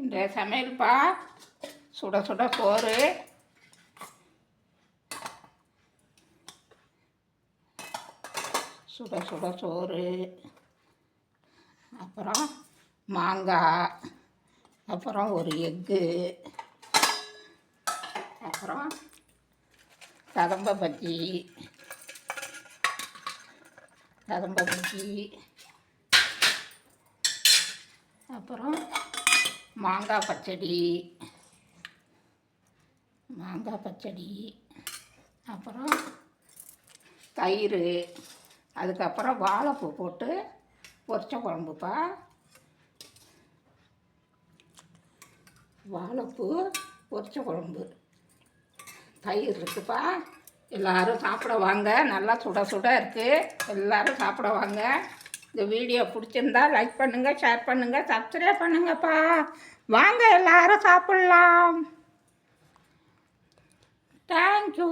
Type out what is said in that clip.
இன்றைய சமையல்ப்பா சுட சுட சோறு, சுட சுட சோறு, அப்புறம் மாங்காய், அப்புறம் ஒரு எக்கு, அப்புறம் கதம்ப பஜ்ஜி, அப்புறம் மாங்காய் பச்சடி, அப்புறம் தயிர், அதுக்கப்புறம் வாழைப்பூ போட்டு பொரிச்ச குழம்புப்பா. வாழைப்பூ பொரிச்ச குழம்பு, தயிர் இருக்குப்பா. எல்லோரும் சாப்பிட வாங்க. நல்லா சுட சுட இருக்குது. எல்லோரும் சாப்பிட வாங்க. இந்த வீடியோ பிடிச்சிருந்தா லைக் பண்ணுங்கள், ஷேர் பண்ணுங்கள், சப்ஸ்கிரைப் பண்ணுங்கப்பா. வாங்க எல்லோரும் சாப்பிட்லாம். தேங்க்யூ.